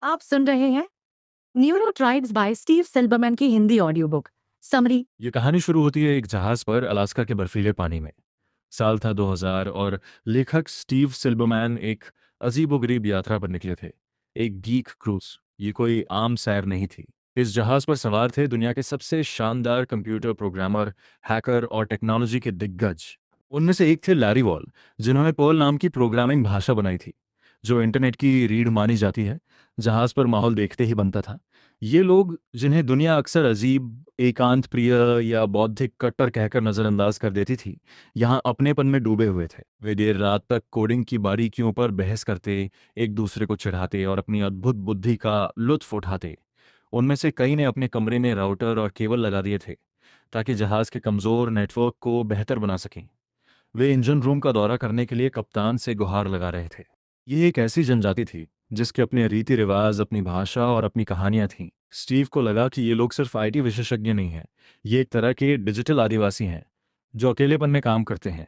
आप सुन रहे हैं न्यूरो ट्राइब्स बाय स्टीव सिल्बरमैन की हिंदी ऑडियो बुक समरी। ये कहानी शुरू होती है एक जहाज पर अलास्का के बर्फीले पानी में। साल था 2000 और लेखक स्टीव सिल्बरमैन एक अजीबोगरीब यात्रा पर निकले थे। एक गीक क्रूज। ये कोई आम सैर नहीं थी। इस जहाज पर सवार थे दुनिया के सबसे शानदार कंप्यूटर प्रोग्रामर, हैकर और टेक्नोलॉजी के दिग्गज। उनमें से एक थे लैरी वॉल, जिन्होंने पर्ल नाम की प्रोग्रामिंग भाषा बनाई थी, जो इंटरनेट की रीढ़ मानी जाती है। जहाज पर माहौल देखते ही बनता था। ये लोग, जिन्हें दुनिया अक्सर अजीब, एकांत प्रिय या बौद्धिक कट्टर कहकर नजरअंदाज कर देती थी, यहाँ अपनेपन में डूबे हुए थे। वे देर रात तक कोडिंग की बारीकियों पर बहस करते, एक दूसरे को चिढ़ाते और अपनी अद्भुत बुद्धि का लुत्फ उठाते। उनमें से कई ने अपने कमरे में राउटर और केबल लगा दिए थे, ताकि जहाज के कमजोर नेटवर्क को बेहतर बना सकें। वे इंजन रूम का दौरा करने के लिए कप्तान से गुहार लगा रहे थे। ये एक ऐसी जनजाति थी जिसके अपने रीति रिवाज, अपनी भाषा और अपनी कहानियां थीं। स्टीव को लगा कि ये लोग सिर्फ आईटी विशेषज्ञ नहीं हैं, ये एक तरह के डिजिटल आदिवासी हैं, जो अकेलेपन में काम करते हैं,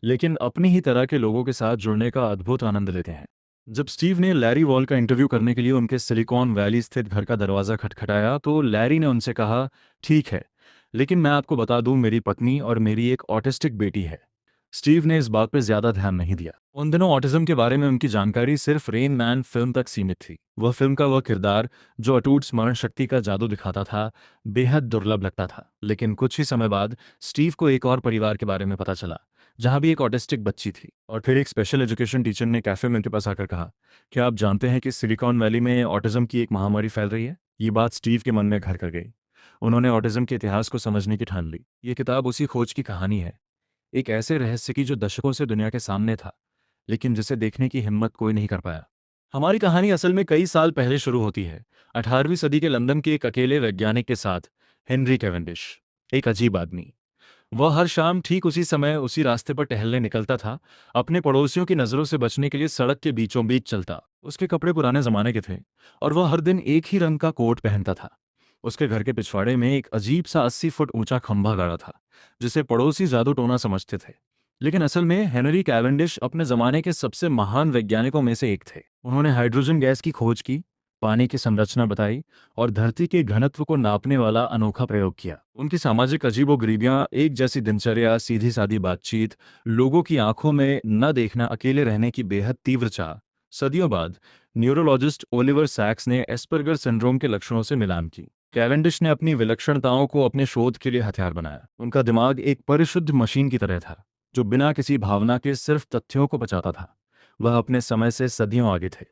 लेकिन अपनी ही तरह के लोगों के साथ जुड़ने का अद्भुत आनंद लेते हैं। जब स्टीव ने लैरी वॉल का इंटरव्यू करने के लिए उनके सिलिकॉन वैली स्थित घर का दरवाज़ा खटखटाया, तो लैरी ने उनसे कहा, ठीक है, लेकिन मैं आपको बता दूं, मेरी पत्नी और मेरी एक ऑटिस्टिक बेटी है। स्टीव ने इस बात पर ज्यादा ध्यान नहीं दिया। उन दिनों ऑटिज्म के बारे में उनकी जानकारी सिर्फ रेन मैन फिल्म तक सीमित थी। वह फिल्म का वह किरदार जो अटूट स्मरण शक्ति का जादू दिखाता था, बेहद दुर्लभ लगता था। लेकिन कुछ ही समय बाद स्टीव को एक और परिवार के बारे में पता चला, जहां भी एक ऑटिस्टिक बच्ची थी। और फिर एक स्पेशल एजुकेशन टीचर ने कैफे में उनके पास आकर कहा, क्या आप जानते हैं कि सिलिकॉन वैली में ऑटिज्म की एक महामारी फैल रही है? ये बात स्टीव के मन में घर कर गई। उन्होंने ऑटिज्म के इतिहास को समझने की ठान ली। ये किताब उसी खोज की कहानी है, एक ऐसे रहस्य की जो दशकों से दुनिया के सामने था, लेकिन जिसे देखने की हिम्मत कोई नहीं कर पाया। हमारी कहानी असल में कई साल पहले शुरू होती है, 18वीं सदी के लंदन के एक अकेले वैज्ञानिक के साथ, हेनरी कैवेंडिश। एक अजीब आदमी। वह हर शाम ठीक उसी समय उसी रास्ते पर टहलने निकलता था, अपने पड़ोसियों की नजरों से बचने के लिए सड़क के बीचों बीच चलता। उसके कपड़े पुराने जमाने के थे और वह हर दिन एक ही रंग का कोट पहनता था। उसके घर के पिछवाड़े में एक अजीब सा 80 फुट ऊंचा खंभा गाड़ा था, जिसे पड़ोसी जादू टोना समझते थे। लेकिन असल में हेनरी कैवेंडिश अपने जमाने के सबसे महान वैज्ञानिकों में से एक थे। उन्होंने हाइड्रोजन गैस की खोज की, पानी की संरचना बताई और धरती के घनत्व को नापने वाला अनोखा प्रयोग किया। उनकी सामाजिक अजीबोगरीबियां, एक जैसी दिनचर्या, सीधी सादी बातचीत, लोगों की आंखों में न देखना, अकेले रहने की बेहद तीव्र चाह, सदियों बाद न्यूरोलॉजिस्ट ओलिवर सैक्स ने एस्पर्गर सिंड्रोम के लक्षणों से मिलान की। कैवेंडिश ने अपनी विलक्षणताओं को अपने शोध के लिए हथियार बनाया। उनका दिमाग एक परिशुद्ध मशीन की तरह था, जो बिना किसी भावना के सिर्फ तथ्यों को बचाता था। वह अपने समय से सदियों आगे थे।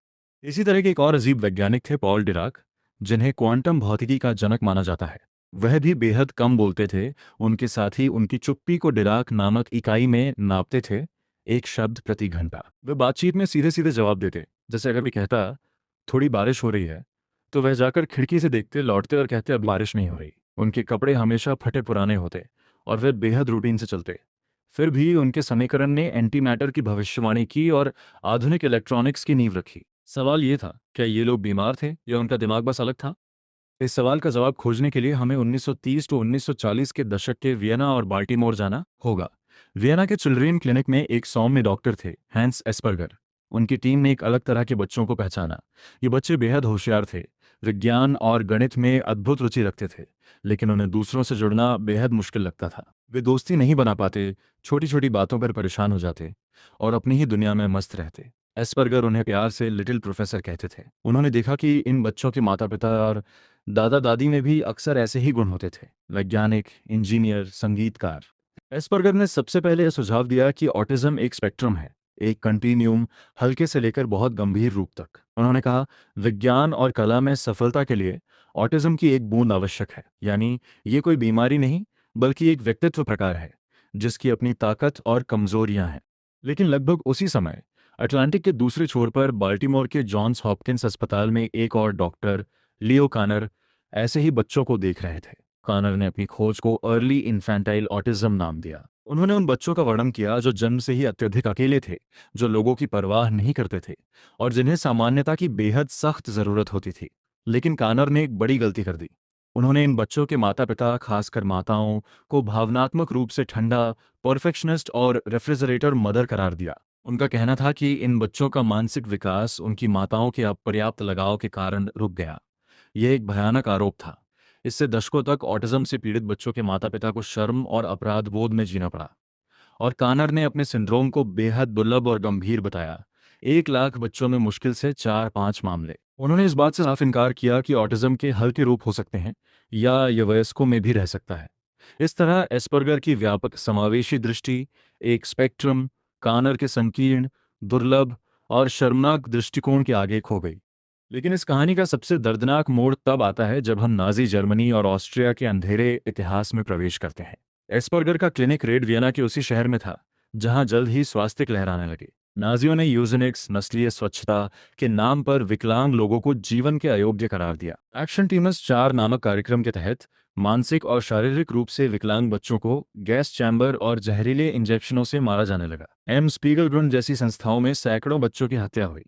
इसी तरह के एक और अजीब वैज्ञानिक थे, पॉल डिराक, जिन्हें क्वांटम भौतिकी का जनक माना जाता है। वह भी बेहद कम बोलते थे। उनके साथ ही उनकी चुप्पी को डिराक नामक इकाई में नापते थे, एक शब्द प्रति घंटा। वे बातचीत में सीधे सीधे जवाब देते। जैसे अगर कोई कहता, थोड़ी बारिश हो रही है, तो वह जाकर खिड़की से देखते, लौटते और कहते, अब बारिश नहीं हो रही। उनके कपड़े हमेशा फटे पुराने होते और वे बेहद रूटीन से चलते। फिर भी उनके समीकरण ने एंटी मैटर की भविष्यवाणी की और आधुनिक इलेक्ट्रॉनिक्स की नींव रखी। सवाल ये था, क्या ये लोग बीमार थे या उनका दिमाग बस अलग था? इस सवाल का जवाब खोजने के लिए हमें 1930 टू 1940 के दशक के वियना और बाल्टीमोर जाना होगा। वियना के चिल्ड्रेन क्लिनिक में एक सौम्य डॉक्टर थे, हैंस एस्पर्गर। उनकी टीम ने एक अलग तरह के बच्चों को पहचाना। ये बच्चे बेहद होशियार थे, विज्ञान और गणित में अद्भुत रुचि रखते थे, लेकिन उन्हें दूसरों से जुड़ना बेहद मुश्किल लगता था। वे दोस्ती नहीं बना पाते, छोटी छोटी बातों पर परेशान हो जाते और अपनी ही दुनिया में मस्त रहते। एस्पर्गर उन्हें प्यार से लिटिल प्रोफेसर कहते थे। उन्होंने देखा कि इन बच्चों के माता पिता और दादा दादी में भी अक्सर ऐसे ही गुण होते थे, वैज्ञानिक, इंजीनियर, संगीतकार। एस्पर्गर ने सबसे पहले यह सुझाव दिया कि ऑटिज्म एक स्पेक्ट्रम है, एक कंटिन्यूम, हल्के से लेकर बहुत गंभीर रूप तक। उन्होंने कहा, विज्ञान और कला में सफलता के लिए ऑटिज्म की एक बूंद आवश्यक है। यानी ये कोई बीमारी नहीं, बल्कि एक व्यक्तित्व प्रकार है, जिसकी अपनी ताकत और कमजोरियां हैं। लेकिन लगभग उसी समय अटलांटिक के दूसरे छोर पर बाल्टीमोर के जॉन्स हॉपकिंस अस्पताल में एक और डॉक्टर, लियो कानर, ऐसे ही बच्चों को देख रहे थे। कानर ने अपनी खोज को अर्ली इन्फेंटाइल ऑटिज्म नाम दिया। उन्होंने उन बच्चों का वर्णन किया जो जन्म से ही अत्यधिक अकेले थे, जो लोगों की परवाह नहीं करते थे और जिन्हें सामान्यता की बेहद सख्त जरूरत होती थी। लेकिन कानर ने एक बड़ी गलती कर दी। उन्होंने इन बच्चों के माता पिता, खासकर माताओं, को भावनात्मक रूप से ठंडा, परफेक्शनिस्ट और रेफ्रिजरेटर मदर करार दिया। उनका कहना था कि इन बच्चों का मानसिक विकास उनकी माताओं के अपर्याप्त लगाव के कारण रुक गया। यह एक भयानक आरोप था। इससे दशकों तक ऑटिज्म से पीड़ित बच्चों के माता पिता को शर्म और अपराध बोध में जीना पड़ा। और कानर ने अपने सिंड्रोम को बेहद दुर्लभ और गंभीर बताया। 1 लाख बच्चों में मुश्किल से 4-5 मामले। उन्होंने इस बात से साफ इनकार किया कि ऑटिज्म के हल्के रूप हो सकते हैं या ये वयस्कों में भी रह सकता है। इस तरह एस्पर्गर की व्यापक समावेशी दृष्टि, एक स्पेक्ट्रम, कानर के संकीर्ण, दुर्लभ और शर्मनाक दृष्टिकोण के आगे खो गई। लेकिन इस कहानी का सबसे दर्दनाक मोड़ तब आता है जब हम नाजी जर्मनी और ऑस्ट्रिया के अंधेरे इतिहास में प्रवेश करते हैं। एस्पर्गर का क्लिनिक रेड वियना के उसी शहर में था जहां जल्द ही स्वास्थ्य लहराने लगे। नाजियों ने यूजेनिक्स, नस्लीय स्वच्छता के नाम पर विकलांग लोगों को जीवन के अयोग्य करार दिया। एक्शन टीमस 4 नामक कार्यक्रम के तहत मानसिक और शारीरिक रूप से विकलांग बच्चों को गैस चैम्बर और जहरीले इंजेक्शनों से मारा जाने लगा। एम स्पीगलग्रुंड जैसी संस्थाओं में सैकड़ों बच्चों की हत्या हुई,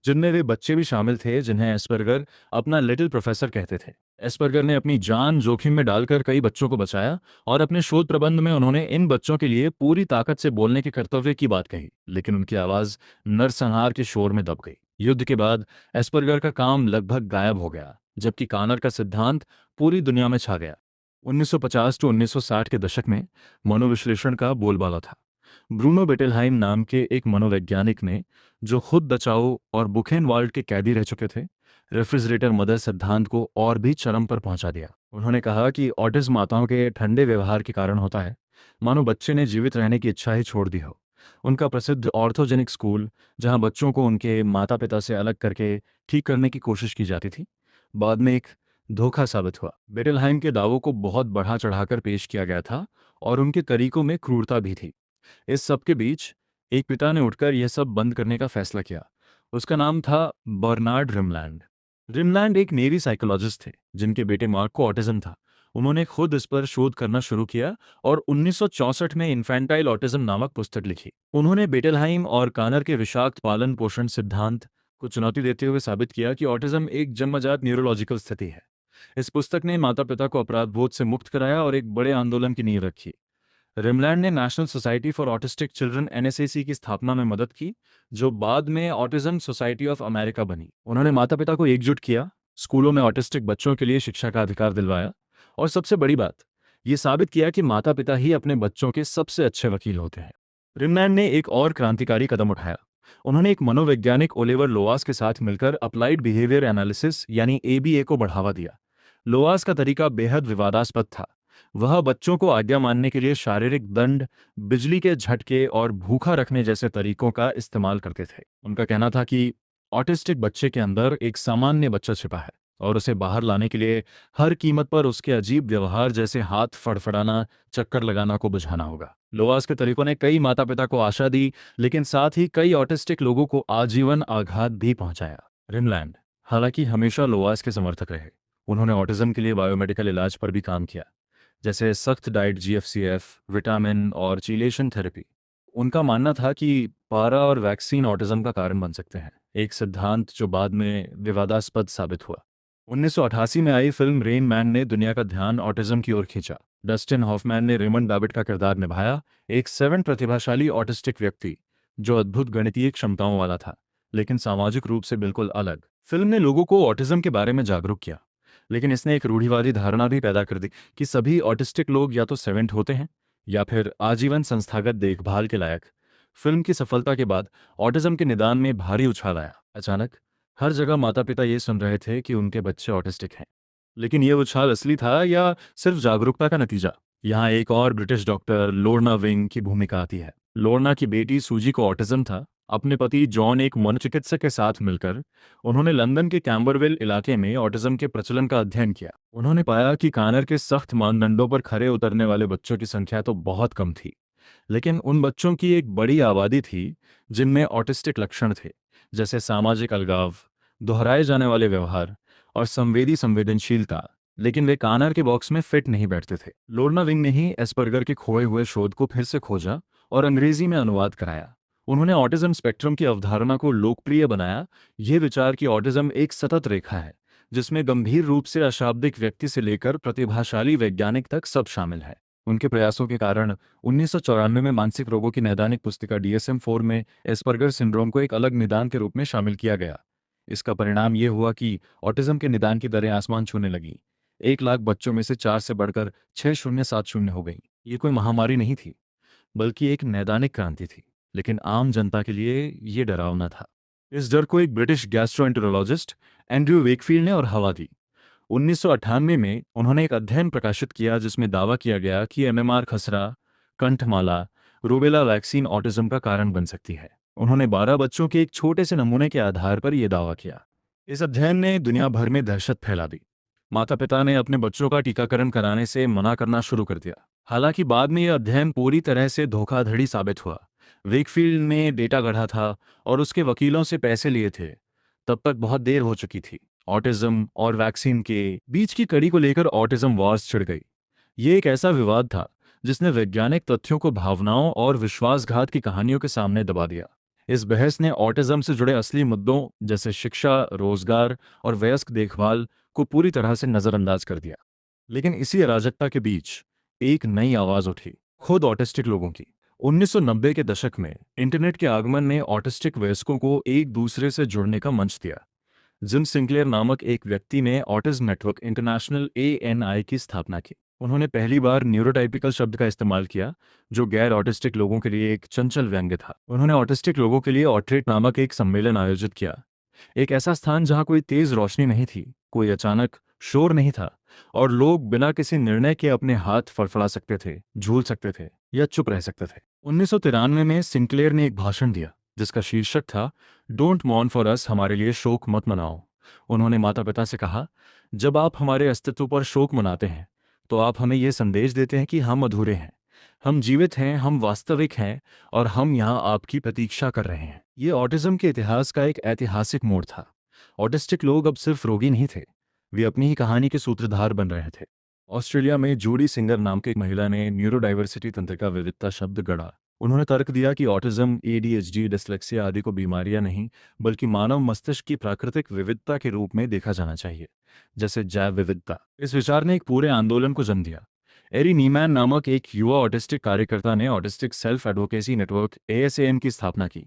जिनमें वे बच्चे भी शामिल थे जिन्हें एस्पर्गर अपना लिटिल प्रोफेसर कहते थे। एस्पर्गर ने अपनी जान जोखिम में डालकर कई बच्चों को बचाया और अपने शोध प्रबंध में उन्होंने इन बच्चों के लिए पूरी ताकत से बोलने के कर्तव्य की बात कही, लेकिन उनकी आवाज नरसंहार के शोर में दब गई। युद्ध के बाद एस्पर्गर का काम लगभग गायब हो गया, जबकि कानर का सिद्धांत पूरी दुनिया में छा गया। 1950 टू 1960 के दशक में मनोविश्लेषण का बोलबाला था। ब्रूनो बेटेलहाइम नाम के एक मनोवैज्ञानिक ने, जो खुद दचाओ और बुखेनवाल्ड के कैदी रह चुके थे, रेफ्रिजरेटर मदर सिद्धांत को और भी चरम पर पहुंचा दिया। उन्होंने कहा कि ऑटिज्म माताओं के ठंडे व्यवहार के कारण होता है, मानो बच्चे ने जीवित रहने की इच्छा ही छोड़ दी हो। उनका प्रसिद्ध ऑर्थोजेनिक स्कूल, जहां बच्चों को उनके माता पिता से अलग करके ठीक करने की कोशिश की जाती थी, बाद में एक धोखा साबित हुआ। बेटेलहाइम के दावों को बहुत बढ़ा चढ़ाकर पेश किया गया था और उनके तरीकों में क्रूरता भी थी। इस सब के बीच एक पिता ने उठकर यह सब बंद करने का फैसला किया। उसका नाम था बर्नार्ड रिमलैंड। रिमलैंड एक नेवी साइकोलॉजिस्ट थे जिनके बेटे मार्क को ऑटिज्म था। उन्होंने खुद इस पर शोध करना शुरू किया और 1964 में इन्फेंटाइल ऑटिज्म नामक पुस्तक लिखी। उन्होंने बेटेलहाइम और कानर के विषाक्त पालन पोषण सिद्धांत को चुनौती देते हुए साबित किया कि ऑटिज्म एक जन्मजात न्यूरोलॉजिकल स्थिति है। इस पुस्तक ने माता पिता को अपराध बोध से मुक्त कराया और एक बड़े आंदोलन की नींव रखी। रिमलैंड ने national society for autistic children (NSAC) की स्थापना में मदद की, जो बाद में ऑटिज्म सोसाइटी ऑफ अमेरिका बनी। उन्होंने माता पिता को एकजुट किया, स्कूलों में ऑटिस्टिक बच्चों के लिए शिक्षा का अधिकार दिलवाया और सबसे बड़ी बात, ये साबित किया कि माता पिता ही अपने बच्चों के सबसे अच्छे वकील होते हैं। रिमलैंड ने एक और क्रांतिकारी कदम उठाया। उन्होंने एक मनोवैज्ञानिक ओलिवर लोवास के साथ मिलकर अप्लाइड बिहेवियर एनालिसिस यानी ABA को बढ़ावा दिया। लोवास का तरीका बेहद विवादास्पद था। वह बच्चों को आज्ञा मानने के लिए शारीरिक दंड, बिजली के झटके और भूखा रखने जैसे तरीकों का इस्तेमाल करते थे। उनका कहना था कि ऑटिस्टिक बच्चे के अंदर एक सामान्य बच्चा छिपा है और उसे बाहर लाने के लिए हर कीमत पर उसके अजीब व्यवहार जैसे हाथ फड़फड़ाना, चक्कर लगाना को बुझाना होगा। लोवास के तरीकों ने कई माता पिता को आशा दी, लेकिन साथ ही कई ऑटिस्टिक लोगों को आजीवन आघात भी पहुंचाया। रिमलैंड हालांकि हमेशा लोवास के समर्थक रहे। उन्होंने ऑटिज्म के लिए बायोमेडिकल इलाज पर भी काम किया, जैसे सख्त डाइट, GFCF, विटामिन और चीलेशन थेरेपी। उनका मानना था कि पारा और वैक्सीन ऑटिज्म का कारण बन सकते हैं, एक सिद्धांत जो बाद में विवादास्पद साबित हुआ। 1988 में आई फिल्म रेन मैन ने दुनिया का ध्यान ऑटिज्म की ओर खींचा। डस्टिन हॉफमैन ने रेमंड बैबिट का किरदार निभाया, एक 7 प्रतिभाशाली ऑटिस्टिक व्यक्ति जो अद्भुत गणितीय क्षमताओं वाला था, लेकिन सामाजिक रूप से बिल्कुल अलग। फिल्म ने लोगों को ऑटिज्म के बारे में जागरूक किया, लेकिन इसने एक रूढ़िवादी धारणा भी पैदा कर दी कि सभी ऑटिस्टिक लोग या तो सेवेंट होते हैं या फिर आजीवन संस्थागत देखभाल के लायक। फिल्म की सफलता के बाद ऑटिज्म के निदान में भारी उछाल आया। अचानक हर जगह माता पिता ये सुन रहे थे कि उनके बच्चे ऑटिस्टिक हैं। लेकिन ये उछाल असली था या सिर्फ जागरूकता का नतीजा? यहाँ एक और ब्रिटिश डॉक्टर लोर्ना विंग की भूमिका आती है। लोर्ना की बेटी सूजी को ऑटिज्म था। अपने पति जॉन, एक मनोचिकित्सक के साथ मिलकर उन्होंने लंदन के कैम्बरवेल इलाके में ऑटिज्म के प्रचलन का अध्ययन किया। उन्होंने पाया कि कानर के सख्त मानदंडों पर खरे उतरने वाले बच्चों की संख्या तो बहुत कम थी, लेकिन उन बच्चों की एक बड़ी आबादी थी जिनमें ऑटिस्टिक लक्षण थे, जैसे सामाजिक अलगाव, दोहराए जाने वाले व्यवहार और संवेदनशीलता, लेकिन वे कानर के बॉक्स में फिट नहीं बैठते थे। लोर्ना विंग ने ही एस्पर्गर के खोए हुए शोध को फिर से खोजा और अंग्रेजी में अनुवाद कराया। उन्होंने ऑटिज्म स्पेक्ट्रम की अवधारणा को लोकप्रिय बनाया, यह विचार कि ऑटिज्म एक सतत रेखा है जिसमें गंभीर रूप से अशाब्दिक व्यक्ति से लेकर प्रतिभाशाली वैज्ञानिक तक सब शामिल है। उनके प्रयासों के कारण 1994 में मानसिक रोगों की नैदानिक पुस्तिका DSM-4 में एस्पर्गर सिंड्रोम को एक अलग निदान के रूप में शामिल किया गया। इसका परिणाम ये हुआ कि ऑटिज्म के निदान की दरें आसमान छूने लगीं। 1 लाख बच्चों में से 4 से बढ़कर 6070 हो गईं। ये कोई महामारी नहीं थी, बल्कि एक नैदानिक क्रांति थी। लेकिन आम जनता के लिए ये डरावना था। इस डर को एक ब्रिटिश गैस्ट्रोएंटेरोलॉजिस्ट एंड्रयू वेकफील्ड ने और हवा दी। 1998 में उन्होंने एक अध्ययन प्रकाशित किया जिसमें दावा किया गया कि MMR खसरा, कंठमाला, रूबेला वैक्सीन ऑटिज्म का कारण बन सकती है। उन्होंने 12 बच्चों के एक छोटे से नमूने के आधार पर यह दावा किया। इस अध्ययन ने दुनिया भर में दहशत फैला दी। माता पिता ने अपने बच्चों का टीकाकरण कराने से मना करना शुरू कर दिया। हालांकि बाद में यह अध्ययन पूरी तरह से धोखाधड़ी साबित हुआ। वेकफील्ड ने डेटा गढ़ा था और उसके वकीलों से पैसे लिए थे। तब तक बहुत देर हो चुकी थी। ऑटिज्म और वैक्सीन के बीच की कड़ी को लेकर ऑटिज्म वॉर्स छिड़ गई। ये एक ऐसा विवाद था जिसने वैज्ञानिक तथ्यों को भावनाओं और विश्वासघात की कहानियों के सामने दबा दिया। इस बहस ने ऑटिज्म से जुड़े असली मुद्दों जैसे शिक्षा, रोजगार और वयस्क देखभाल को पूरी तरह से नजरअंदाज कर दिया। लेकिन इसी अराजकता के बीच एक नई आवाज उठी, खुद ऑटिस्टिक लोगों की। 1990 के दशक में इंटरनेट के आगमन ने ऑटिस्टिक वयस्कों को एक दूसरे से जुड़ने का मंच दिया। जिम सिंक्लेयर नामक एक व्यक्ति ने ऑटिज्म नेटवर्क इंटरनेशनल ANI की स्थापना की। उन्होंने पहली बार न्यूरोटाइपिकल शब्द का इस्तेमाल किया, जो गैर ऑटिस्टिक लोगों के लिए एक चंचल व्यंग्य था। उन्होंने ऑटिस्टिक लोगों के लिए ऑट्रेट नामक एक सम्मेलन आयोजित किया, एक ऐसा स्थान जहां कोई तेज रोशनी नहीं थी, कोई अचानक शोर नहीं था और लोग बिना किसी निर्णय के अपने हाथ फड़फड़ा सकते थे, झूल सकते थे या चुप रह सकते थे। 1993 में सिंक्लेयर ने एक भाषण दिया जिसका शीर्षक था डोंट मॉर्न फॉर अस, हमारे लिए शोक मत मनाओ। उन्होंने माता पिता से कहा, जब आप हमारे अस्तित्व पर शोक मनाते हैं तो आप हमें यह संदेश देते हैं कि हम अधूरे हैं, हम जीवित हैं, हम वास्तविक हैं और हम यहाँ आपकी प्रतीक्षा कर रहे हैं। ये ऑटिज्म के इतिहास का एक ऐतिहासिक मोड़ था। ऑटिस्टिक लोग अब सिर्फ रोगी नहीं थे, वे अपनी ही कहानी के सूत्रधार बन रहे थे। ऑस्ट्रेलिया में जूडी सिंगर नाम की एक महिला ने न्यूरोडाइवर्सिटी तंत्रिका विविधता शब्द गढ़ा। उन्होंने तर्क दिया कि ऑटिज्म, ADHD, डिस्लेक्सिया आदि को बीमारियां नहीं, बल्कि मानव मस्तिष्क की प्राकृतिक विविधता के रूप में देखा जाना चाहिए, जैसे जैव विविधता। इस विचार ने एक पूरे आंदोलन को जन्म दिया। एरी नीमैन नामक एक युवा ऑटिस्टिक कार्यकर्ता ने autistic self advocacy network ASAN की स्थापना की।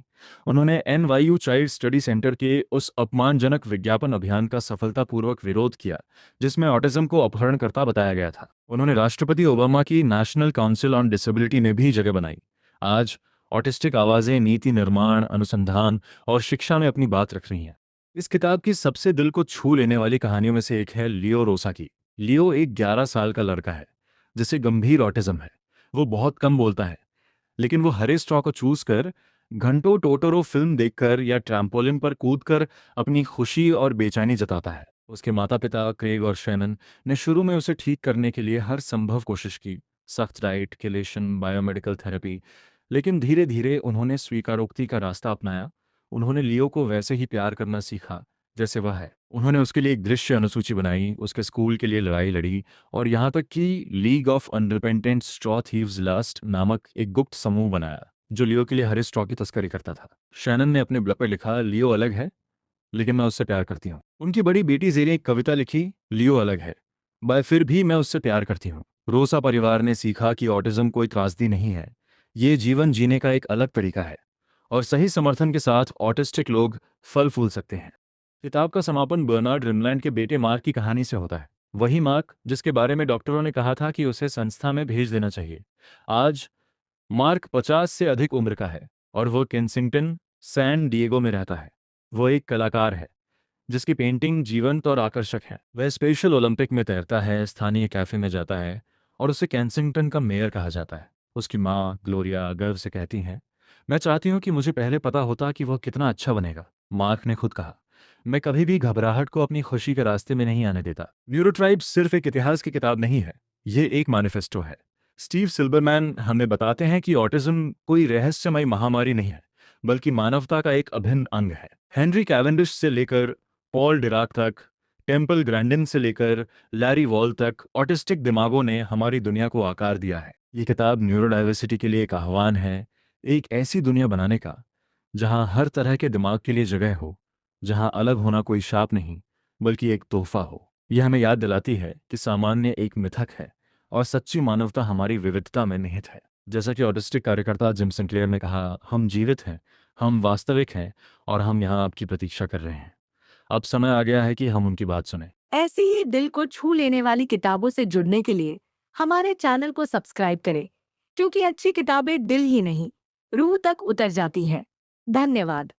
उन्होंने NYU चाइल्ड स्टडी सेंटर के उस अपमानजनक विज्ञापन अभियान का सफलतापूर्वक विरोध किया जिसमें ऑटिज्म को अपहरणकर्ता बताया गया था। उन्होंने राष्ट्रपति ओबामा की नेशनल काउंसिल ऑन डिसेबिलिटी में भी जगह बनाई। आज ऑटिस्टिक आवाजें नीति निर्माण, अनुसंधान और शिक्षा में अपनी बात रख रही हैं। इस किताब की सबसे दिल को छू लेने वाली कहानियों में से एक है लियो रोसा की। लियो एक 11 साल का लड़का है जिसे गंभीर ऑटिज्म है। वो बहुत कम बोलता है, लेकिन वो हरे स्ट्रॉ को चूज कर, घंटों टोटोरो फिल्म देखकर या ट्रैम्पोलिन पर कूदकर अपनी खुशी और बेचैनी जताता है। उसके माता पिता क्रेग और शैनन ने शुरू में उसे ठीक करने के लिए हर संभव कोशिश की, सख्त डाइट, किलेशन, बायोमेडिकल थेरेपी, लेकिन धीरे धीरे उन्होंने स्वीकारोक्ति का रास्ता अपनाया। उन्होंने लियो को वैसे ही प्यार करना सीखा जैसे वह है। उन्होंने उसके लिए एक दृश्य अनुसूची बनाई, उसके स्कूल के लिए लड़ाई लड़ी और यहाँ तक कि league of unrepentant straw thieves last नामक एक गुप्त समूह बनाया जो लियो के लिए हरे स्ट्रॉ की तस्करी करता था। शैनन ने अपने ब्लॉग पर लिखा, लियो अलग है लेकिन मैं उससे प्यार करती हूँ। उनकी बड़ी बेटी जेरी एक कविता लिखी, लियो अलग है पर फिर भी मैं उससे प्यार करती हूँ। रोसा परिवार ने सीखा कि ऑटिज्म कोई त्रासदी नहीं है, ये जीवन जीने का एक अलग तरीका है और सही समर्थन के साथ ऑटिस्टिक लोग फल फूल सकते हैं। किताब का समापन बर्नार्ड रिमलैंड के बेटे मार्क की कहानी से होता है। वही मार्क जिसके बारे में डॉक्टरों ने कहा था कि उसे संस्था में भेज देना चाहिए। आज मार्क 50 से अधिक उम्र का है और वो केंसिंगटन, सैन डिएगो में रहता है। वो एक कलाकार है जिसकी पेंटिंग जीवंत और आकर्षक है। वह स्पेशल ओलंपिक में तैरता है, स्थानीय कैफे में जाता है और उसे केंसिंगटन का मेयर कहा जाता है। उसकी माँ ग्लोरिया गर्व से कहती हैं, मैं चाहती हूँ कि मुझे पहले पता होता कि वह कितना अच्छा बनेगा। मार्क ने खुद कहा, मैं कभी भी घबराहट को अपनी खुशी के रास्ते में नहीं आने देता। न्यूरोट्राइब्स सिर्फ एक इतिहास की किताब नहीं है, ये एक मैनिफेस्टो है। स्टीव सिल्बरमैन हमें बताते हैं कि ऑटिज्म कोई रहस्यमय महामारी नहीं है, बल्कि मानवता का एक अभिन्न अंग है। हेनरी कैवेंडिश से लेकर पॉल डिराक तक, टेम्पल ग्रैंडिन से लेकर लैरी वॉल तक ऑटिस्टिक दिमागों ने हमारी दुनिया को आकार दिया है। ये किताब न्यूरोडाइवर्सिटी के लिए एक आह्वान है, एक ऐसी दुनिया बनाने का जहां हर तरह के दिमाग के लिए जगह हो, जहां अलग होना कोई शाप नहीं बल्कि एक तोहफा हो। यह हमें याद दिलाती है कि सामान्य एक मिथक है और सच्ची मानवता हमारी विविधता में निहित है। जैसा कि ऑटिस्टिक कार्यकर्ता जिम सिंक्लेयर ने कहा, हम जीवित हैं, हम वास्तविक हैं और हम यहाँ आपकी प्रतीक्षा कर रहे हैं। अब समय आ गया है कि हम उनकी बात सुने। ऐसी ही दिल को छू लेने वाली किताबों से जुड़ने के लिए हमारे चैनल को सब्सक्राइब करें, क्योंकि अच्छी किताबें दिल ही नहीं, रूह तक उतर जाती हैं। धन्यवाद।